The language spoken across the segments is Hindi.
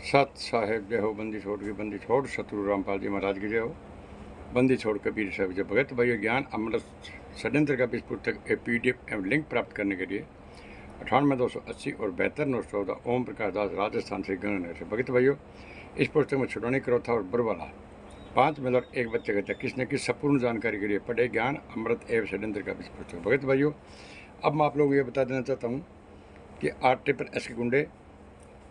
सत साहेब जय हो, बंदी छोड़ की बंदी छोड़, सतगुरु रामपाल जी महाराज की जय हो। बंदी छोड़ कबीर साहब जय भगत भाइयों, ज्ञान अमृत षड्यंत्र का इस पुस्तक PDF एवं लिंक प्राप्त करने के लिए 98-280 और 72-914 ओम प्रकाश दास राजस्थान से गणनगर से। भगत भाइयों, इस पुस्तक में छुड़ाने क्रोथा और बरवाला 5 मेल और 1 बच्चे का किसने की संपूर्ण जानकारी के लिए पढ़े ज्ञान अमृत एवं षड्यंत्र का इस पुस्तक। भगत भाइयों, अब मैं आप लोगों को ये बता देना चाहता हूँ कि RTPR के गुंडे,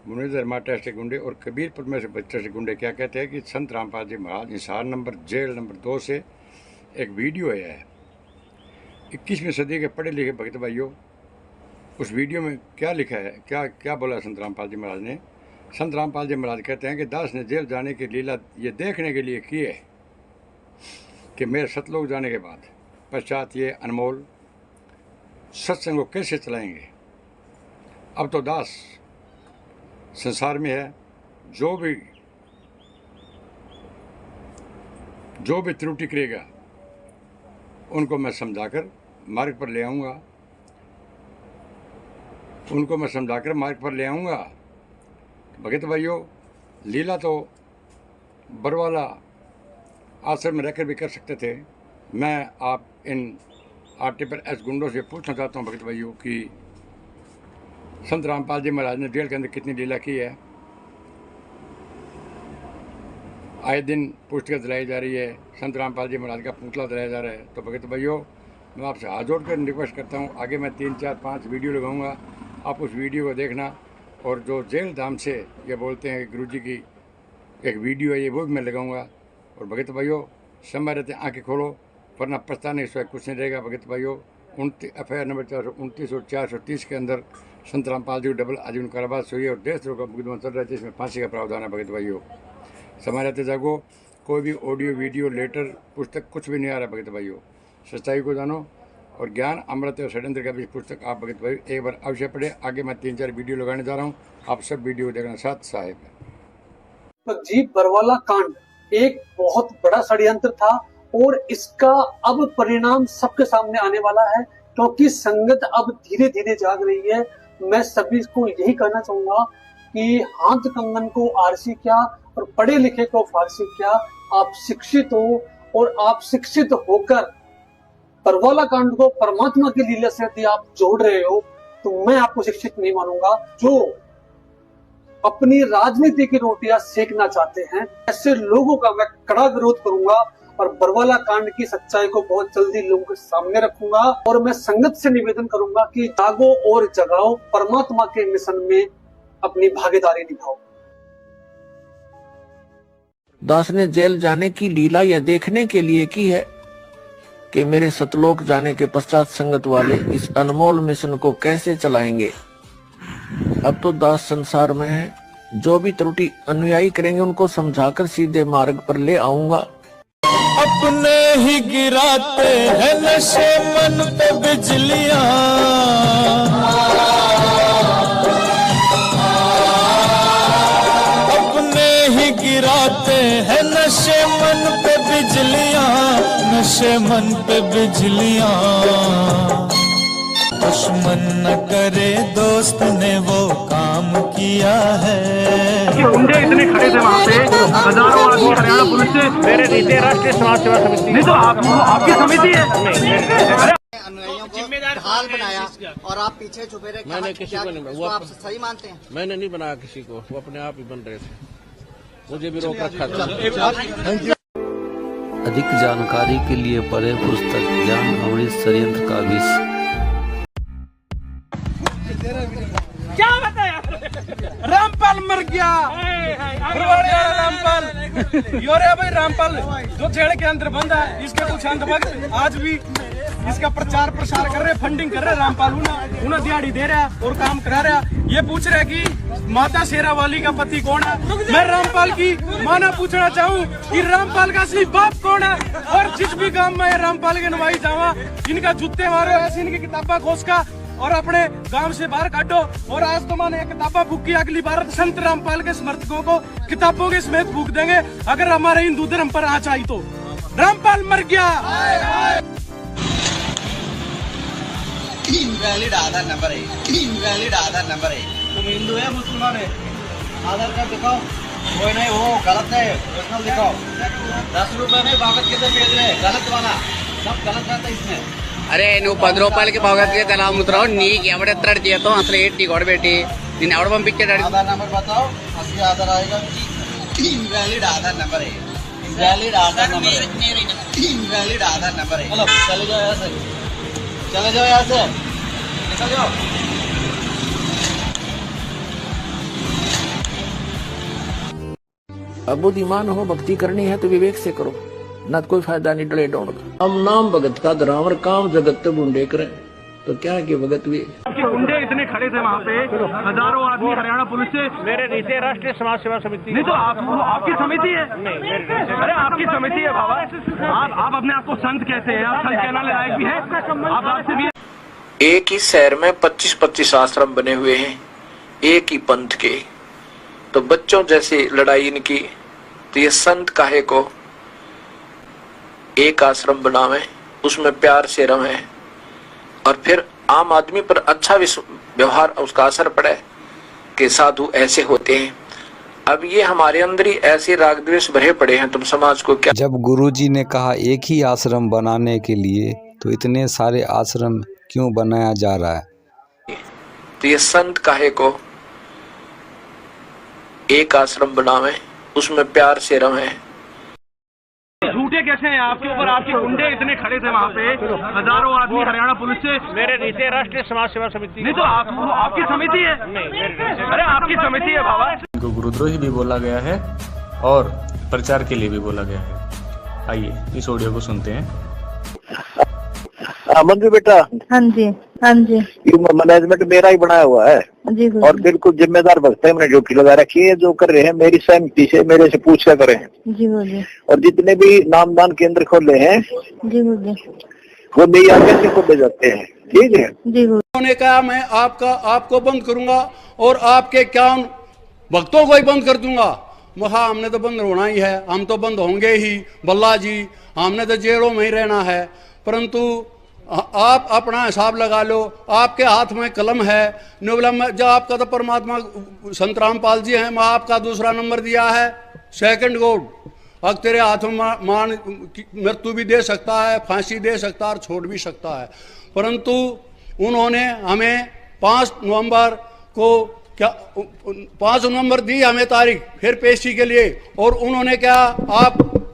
मुनीर टेस्ट के गुंडे और कबीरपुर में से बच्चे से गुंडे क्या कहते हैं कि संत रामपाल जी महाराज हिसार नंबर जेल नंबर 2 से एक वीडियो आया है 21वीं सदी के पढ़े लिखे भगत भाइयों। उस वीडियो में क्या लिखा है, क्या बोला संत रामपाल जी महाराज ने। संत रामपाल जी महाराज कहते हैं कि दास ने जेल जाने की लीला ये देखने के लिए की है कि मेरे सतलोक जाने के बाद पश्चात ये अनमोल सत्संग को कैसे चलाएंगे। अब तो दास संसार में है, जो भी त्रुटि करेगा उनको मैं समझाकर मार्ग पर ले आऊँगा, भगत भाइयों, लीला तो बरवाला आश्रम में रहकर भी कर सकते थे। मैं आप इन RTPR गुंडों से पूछना चाहता हूँ भगत भाइयों कि संत रामपाल जी महाराज ने जेल के अंदर कितनी लीला की है। आए दिन पुस्तकें दिलाई जा रही है, संत रामपाल जी महाराज का पुतला दिलाया जा रहा है। तो भगत भाइयों, मैं आपसे हाथ जोड़कर रिक्वेस्ट करता हूँ, आगे मैं 3, 4, 5 वीडियो लगाऊंगा, आप उस वीडियो को देखना। और जो जेल धाम से ये बोलते हैं गुरु जी की एक वीडियो है, ये वो भी मैं लगाऊंगा। और भगत भाइयों, समय रहते आँखें खोलो, वरना पछताने इस वक्त कुछ नहीं रहेगा। भगत भाइयों, FIR नंबर 429 और 430 के अंदर संत रामपाल जी को डबल आजीवन कारावास हुई है और देशद्रोह का मुकदमा चल रहा है, जिसमें फांसी का प्रावधान है। भगत भाइयों, समय रहते जागो, कोई भी ऑडियो वीडियो लेटर पुस्तक कुछ भी नहीं आ रहा। भगत भाइयों, सच्चाई को जानो और ज्ञान अमृत और षड्यंत्र का भी पुस्तक आप भगत भाई एक बार अवश्य पढ़े। आगे मैं 3, 4 वीडियो लगाने जा रहा हूँ, आप सब वीडियो देखना। साथ साहेब तो जी, बरवाला कांड एक बहुत बड़ा षड्यंत्र था और इसका अब परिणाम सबके सामने आने वाला है, क्योंकि संगत अब धीरे धीरे जाग रही है। मैं सभी को यही कहना चाहूंगा कि हाथ कंगन को आरसी क्या और पढ़े लिखे को फारसी क्या। आप शिक्षित हो और आप शिक्षित होकर बरवाला कांड को परमात्मा की लीला से यदि आप जोड़ रहे हो तो मैं आपको शिक्षित नहीं मानूंगा। जो अपनी राजनीति की रोटियां सेकना चाहते हैं, ऐसे लोगों का मैं कड़ा विरोध करूंगा और बरवाला कांड की सच्चाई को बहुत जल्दी लोगों के सामने रखूंगा। और मैं संगत से निवेदन करूंगा कि जागो और जगाओ, परमात्मा के मिशन में अपनी भागीदारी निभाओ। दास ने जेल जाने की लीला यह देखने के लिए की है कि मेरे सतलोक जाने के पश्चात संगत वाले इस अनमोल मिशन को कैसे चलाएंगे। अब तो दास संसार में है, जो भी त्रुटि अनुयायी करेंगे उनको समझाकर सीधे मार्ग पर ले आऊंगा। अपने ही गिराते हैं नशे मन पे बिजलियां, अपने ही गिराते हैं नशे मन पे बिजलियां, नशे मन पे बिजलियां। दुश्मन न करे दोस्त ने वो काम किया है। गुंडे इतने खड़े थे वहाँ पे, हजारों आदमी हरियाणा पुलिस से। मेरे नीति राष्ट्रीय समाज सेवा समिति नहीं तो आपकी समिति है। अनुयायियों को ढाल बनाया और आप पीछे छुपे रहे। मैंने किसी को नहीं, वो आप सही मानते हैं? मैंने नहीं बनाया किसी को, वो अपने आप ही बन रहे थे, मुझे भी रोक रखा था। अधिक जानकारी के लिए पढ़े पुस्तक ज्ञान अमृत षड्यंत्र का विष। क्या बताया? रामपाल मर गया, रामपाल योरे भाई, रामपाल जो जेल के अंदर बंद है, इसके कुछ अंधभक्त आज भी इसका प्रचार प्रसार कर रहे, फंडिंग कर रहे। रामपाल उन्हें दिहाड़ी दे रहा है और काम करा रहा है। ये पूछ रहे कि माता शेरावाली का पति कौन है। मैं रामपाल की माना पूछना चाहूँ कि रामपाल का असली बाप कौन है। और जिस भी गांव में रामपाल के नवाई जावा, इनका जूते मारो, ऐसी इनकी किताबा खोस का और अपने गांव से बाहर काटो। और आज तो मैंने किताबा फूकी, अगली बार संत रामपाल के समर्थकों को किताबों के समेत फूक देंगे अगर हमारे हिंदू धर्म पर आँच आई तो। रामपाल मर गया। इनवैलिड आधार नंबर है, इनवैलिड आधार नंबर है। तुम हिंदू है मुसलमान है? आधार कार्ड दिखाओ। कोई नहीं, वो गलत है, ओरिजिनल दिखाओ। 10 रुपए में बागत के भेज रहे, गलत वाला, सब गलत रहता है इसमें। అరే నువ్వు 10 రూపాయలకి భగవద్గీత ఎలా అమ్ముతున్నావు? నీకు ఎవడెత్తడు జీతం? అసలు ఏంటి గొడవబెట్టి నేను ఎవడ పంపించాడు? आधार नंबर बताओ। असली आधार आएगा, इनवैलिड आधार नंबर है, इनवैलिड आधार नंबर है, इनवैलिड आधार नंबर है। चलो चले जाओ यहाँ से, चले जाओ यहाँ से, निकल जाओ। अब बुद्धिमान हो, भक्ति करनी है तो विवेक से करो, न तो कोई फायदा नहीं डले डोंड का। हम नाम भगत का धरावर काम जगत तो बूंदे करें तो क्या कि भगत भी गुंडे इतने खड़े थे वहाँ पे, हजारों आदमी हरियाणा पुलिस से। मेरे नीचे राष्ट्रीय समाज सेवा समिति नहीं तो आपकी समिति है। अरे आपकी समिति है बाबा, आप अपने आप को संत कहते हैं, आप संत कहने लायक भी है, आप आपसे भी। एक ही शहर में 25-25 आश्रम बने हुए हैं, एक ही पंथ के, तो बच्चों जैसी लड़ाई इनकी, तो ये संत काहे को एक आश्रम बनावे, उसमें प्यार से रहे और फिर आम आदमी पर अच्छा व्यवहार उसका असर पड़े कि साधु ऐसे होते हैं। अब ये हमारे अंदर ही ऐसे राग द्वेष भरे पड़े हैं, तुम समाज को क्या। जब गुरुजी ने कहा एक ही आश्रम बनाने के लिए, तो इतने सारे आश्रम क्यों बनाया जा रहा है? तो ये संत काहे को एक आश्रम बनावे, उसमें प्यार से रहे। झूठे कैसे हैं आपके ऊपर? आपके गुंडे इतने खड़े थे वहाँ पे, हजारों आदमी हरियाणा पुलिस से। मेरे नीचे राष्ट्रीय समाज सेवा समिति नहीं तो आपकी समिति है। अरे आपकी समिति है बाबा। इनको गुरुद्रोही भी बोला गया है और प्रचार के लिए भी बोला गया है। आइए इस ऑडियो को सुनते हैं। मंजू बेटा, हाँ जी हाँ जी, मैनेजमेंट मेरा ही बनाया हुआ है जी और बिल्कुल जिम्मेदार भक्त है, मैंने ड्यूटी लगा रखी है। जो कर रहे हैं मेरी सहमति से, मेरे से पूछ कर करें जी बोलिए। और जितने भी नामदान केंद्र खोले हैं जी बोलिए, वो मेरी आज्ञा से खोले जाते हैं, ठीक है जी। उन्होंने कहा मैं आपको बंद करूंगा और आपके क्या भक्तों को ही बंद कर दूंगा। महा हमने तो बंद होना ही है, हम तो बंद होंगे ही बल्ला जी, हमने तो जेलों में ही रहना है। परंतु आप अपना हिसाब लगा लो, आपके हाथ में कलम है, जब आपका तो परमात्मा संत रामपाल जी हैं, मैं आपका दूसरा नंबर दिया है, सेकंड गॉड। अब तेरे हाथों में मान मृत्यु भी दे सकता है, फांसी दे सकता है और छोड़ भी सकता है। परंतु उन्होंने हमें 5 नवंबर को 5 नवंबर दी हमें तारीख फिर पेशी के लिए, और उन्होंने क्या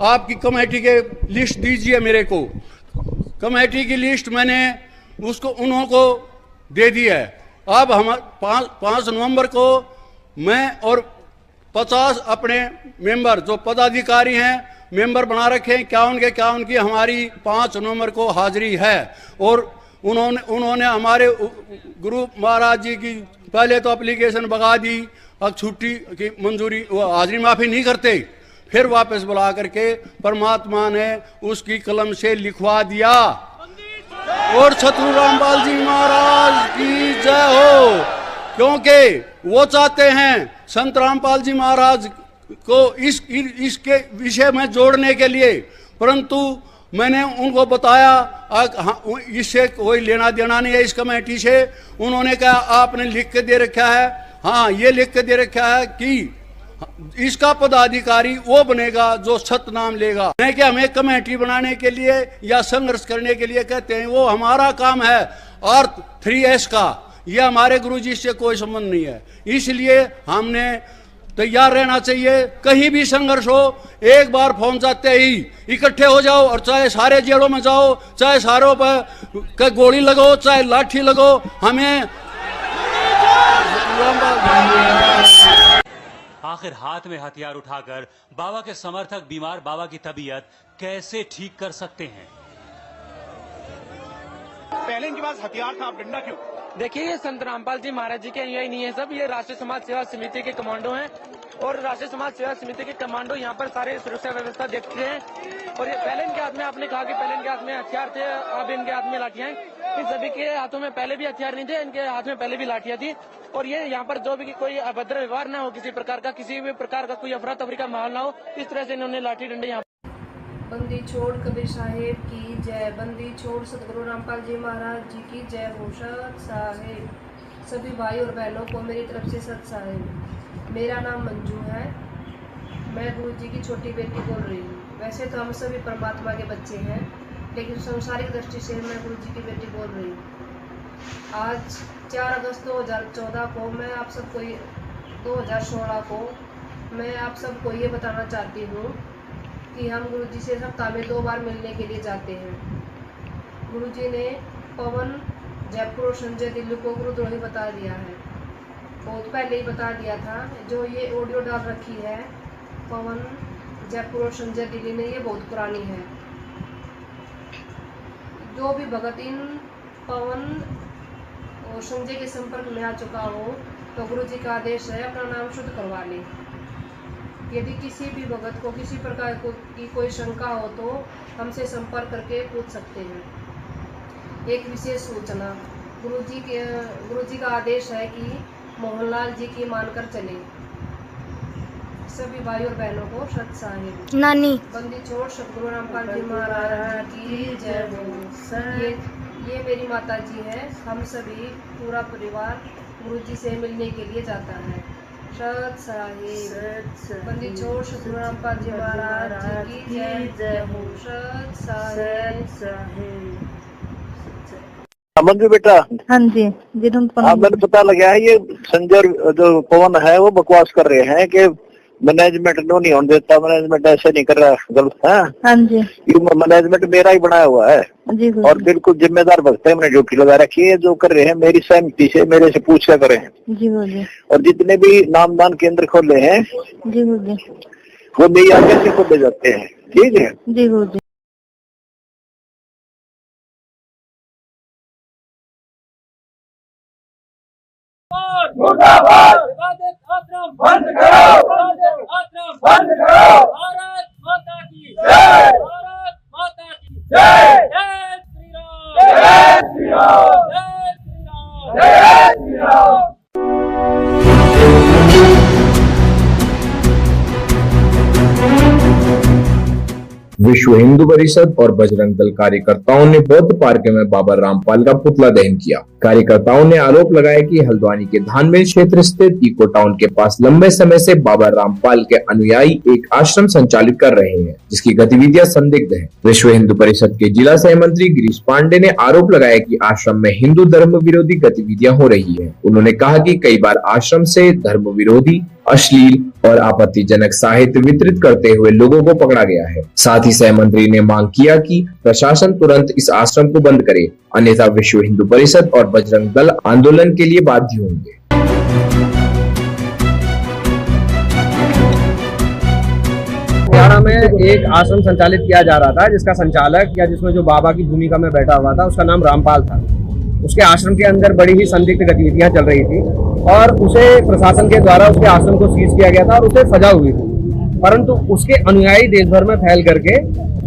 आपकी कमेटी के लिस्ट दीजिए मेरे को। कमेटी की लिस्ट मैंने उन्हों को दे दी है। अब हम 5 नवंबर को मैं और 50 अपने मेंबर जो पदाधिकारी हैं मेंबर बना रखे हैं, क्या उनकी हमारी 5 नवंबर को हाजिरी है। और उन्होंने हमारे गुरु महाराज जी की पहले तो एप्लीकेशन भगा दी, अब छुट्टी की मंजूरी हाजिरी माफ़ी नहीं करते, फिर वापस बुला करके परमात्मा ने उसकी कलम से लिखवा दिया। और सतगुरु रामपाल जी महाराज की जय हो, क्योंकि वो चाहते हैं संत रामपाल जी महाराज को इसके विषय में जोड़ने के लिए। परंतु मैंने उनको बताया इससे कोई लेना देना नहीं है इस कमेटी से। उन्होंने कहा आपने लिख के दे रखा है, हाँ ये लिख के दे रखा है कि इसका पदाधिकारी वो बनेगा जो सतनाम लेगा, नहीं कि हमें कमेटी बनाने के लिए या संघर्ष करने के लिए कहते हैं। वो हमारा काम है अर्थ 3S का, ये हमारे गुरुजी से कोई संबंध नहीं है। इसलिए हमने तैयार रहना चाहिए, कहीं भी संघर्ष हो एक बार फोन जाते ही इकट्ठे हो जाओ, और चाहे सारे जेलों में जाओ, चाहे सारों पर गोली लगो, चाहे लाठी लगो, हमें आखिर हाथ में हथियार उठाकर बाबा के समर्थक बीमार बाबा की तबीयत कैसे ठीक कर सकते हैं? पहले इनके पास हथियार था, अब डंडा क्यों? देखिए ये संत रामपाल जी महाराज जी के अनुयायी नहीं है सब, ये राष्ट्रीय समाज सेवा समिति के कमांडो हैं, और राष्ट्रीय समाज सेवा समिति के कमांडो यहाँ पर सारे सुरक्षा व्यवस्था देखते हैं। और ये पहले इनके हाथ में, आपने कहा कि पहले इनके हाथ में हथियार थे, अब इनके हाथ में लाठियां हैं। इन सभी के हाथों में पहले भी हथियार नहीं थे, इनके हाथ में पहले भी लाठियां थी। और ये यहाँ पर जो भी कोई अभद्र व्यवहार ना हो, किसी प्रकार का, किसी भी प्रकार का कोई अफरा तफरी का माहौल ना हो, इस तरह से इन्होंने लाठी डंडे यहाँ। बंदी छोड़ कबीर साहेब की जय, बंदी छोड़ सतगुरु रामपाल जी महाराज जी की जय हो। सत साहेब, सभी भाई और बहनों को मेरी तरफ से सत साहेब। मेरा नाम मंजू है। मैं गुरु जी की छोटी बेटी बोल रही हूँ। वैसे तो हम सभी परमात्मा के बच्चे हैं, लेकिन सांसारिक दृष्टि से मैं गुरु जी की बेटी बोल रही हूँ। आज 4 अगस्त 2014 को मैं आप सबको 2016 को मैं आप सबको ये बताना चाहती हूँ कि हम गुरु जी से सप्ताह में 2 बार मिलने के लिए जाते हैं। गुरु जी ने पवन, जयपुर और संजय दिल्ली को गुरुद्रोही बता दिया है। बहुत पहले ही बता दिया था। जो ये ऑडियो डाल रखी है पवन, जयपुर और संजय दिल्ली ने, ये बहुत पुरानी है। जो भी भगत इन पवन और संजय के संपर्क में आ चुका हो तो गुरु जी का आदेश है अपना नाम शुद्ध करवा ले। यदि किसी भी भगत को किसी प्रकार की कोई शंका हो तो हमसे संपर्क करके पूछ सकते हैं। एक विशेष सूचना, गुरु जी का आदेश है कि मोहनलाल जी की मानकर चले। सभी भाई और बहनों को सत साहिब नानी बंदी छोड़ सतगुरु रामपाल जी महाराज की जय हो। ये मेरी माता जी है। हम सभी पूरा परिवार गुरु जी से मिलने के लिए जाता है। सत साहिब बंदी छोड़ सतगुरु रामपाल जी महाराज की जय हो। सत साहिब। मंजू बेटा, हाँ जी जी तुम मैंने पता लगा है ये संजय जो पवन है वो बकवास कर रहे हैं कि मैनेजमेंट नो नहीं होने देता, मैनेजमेंट ऐसे नहीं कर रहा, गलत है। हाँ जी, ये मैनेजमेंट मेरा ही बनाया हुआ है जी और बिल्कुल जिम्मेदार भक्त है। मैंने ड्यूटी लगा रखी है। जो कर रहे हैं मेरी सहमति से, मेरे से पूछ क्या करें। जी बोलिए। और जितने भी नामदान केंद्र खोले हैं जी बोलिए, वो मेरी आगे से खोले जाते हैं। ठीक है जी बोलिए। मुर्दाबाद, विवादित आश्रम बंद करो, विवादित आश्रम बंद करो। भारत माता की जय, भारत माता की जय। जय श्री राम, जय श्री राम, जय श्री राम, जय श्री राम। विश्व हिंदू परिषद और बजरंग दल कार्यकर्ताओं ने बौद्ध पार्क में बाबा रामपाल का पुतला दहन किया। कार्यकर्ताओं ने आरोप लगाया कि हल्द्वानी के धानमिल क्षेत्र स्थित इको टाउन के पास लंबे समय से बाबा रामपाल के अनुयायी एक आश्रम संचालित कर रहे हैं, जिसकी गतिविधियां संदिग्ध हैं। विश्व हिंदू परिषद के जिला सह मंत्री गिरीश पांडे ने आरोप लगाया कि आश्रम में हिंदू धर्म विरोधी गतिविधियां हो रही है। उन्होंने कहा कि कई बार आश्रम से धर्म विरोधी, अश्लील और आपत्तिजनक साहित्य वितरित करते हुए लोगों को पकड़ा गया है। साथ ही सह मंत्री ने मांग किया कि प्रशासन तुरंत इस आश्रम को बंद करे, अन्यथा विश्व हिंदू परिषद और बजरंग दल आंदोलन के लिए बाध्य होंगे। हरियाणा में एक आश्रम संचालित किया जा रहा था, जिसका संचालक या जिसमें जो बाबा की भूमिका में बैठा हुआ था उसका नाम रामपाल था। उसके आश्रम के अंदर बड़ी ही संदिग्ध गतिविधियां चल रही थी और उसे प्रशासन के द्वारा उसके आश्रम को सीज किया गया था और उसे सजा हुई थी। परंतु उसके अनुयायी देश भर में फैल करके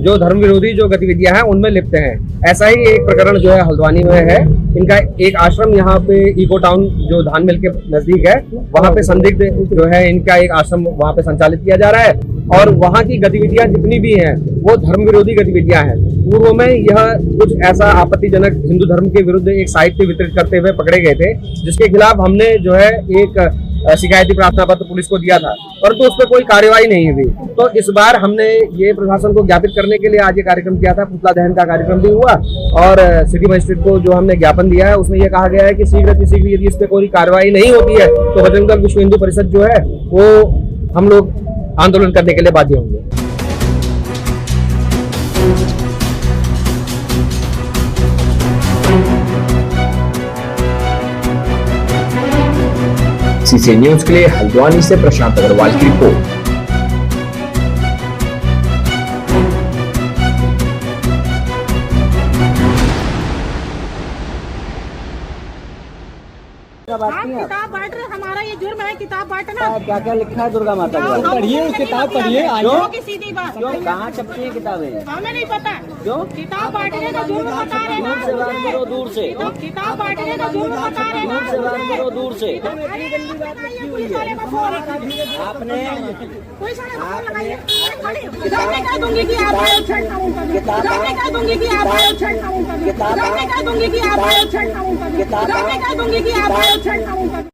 जो धर्म विरोधी जो गतिविधियां हैं उनमें लिप्त हैं। ऐसा ही एक प्रकरण जो है हल्द्वानी में है। इनका एक आश्रम यहाँ पे इको टाउन जो धानमिल के नजदीक है, वहाँ पे संदिग्ध जो है इनका एक आश्रम वहाँ पे संचालित किया जा रहा है और वहाँ की गतिविधियां जितनी भी हैं वो धर्म विरोधी गतिविधियां हैं। पूर्व में यह कुछ ऐसा आपत्तिजनक हिंदू धर्म के विरुद्ध एक साहित्य वितरित करते हुए पकड़े गए थे, जिसके खिलाफ हमने जो है एक शिकायती प्रार्थना पत्र पुलिस को दिया था, परंतु उस पर कोई कार्यवाही नहीं हुई। तो इस बार हमने ये प्रशासन को ज्ञापित करने के लिए आज ये कार्यक्रम किया था। पुतला दहन का कार्यक्रम भी हुआ और सिटी मजिस्ट्रेट को जो हमने ज्ञापन दिया है उसमें यह कहा गया है कि शीघ्र यदि इस पर कोई कार्रवाई नहीं होती है तो बजरंग दल विश्व हिंदू परिषद जो है वो हम लोग आंदोलन करने के लिए बाध्य होंगे। सीसी न्यूज के लिए हल्द्वानी से प्रशांत अग्रवाल की रिपोर्ट। किताब बांट रहे, हमारा ये जुर्म है किताब बांटना। क्या क्या लिखा है दुर्गा माता का? पढ़िए, किताब पढ़िए। आइए सीधी बात। कहाँ छपती है किताबें? हमें नहीं पता क्यों किताब बांटने का जुर्म बता रहे हैं। दूर से बात करो, दूर से किताब बांटने का जुर्म बता रहे हैं। दूर से बात करो, दूर से। आपने किताबें कह दूंगी कि आप किताबें कह दूंगी कि आप किताबें कह दूंगी कि आप किताबें कह दूंगी कि आप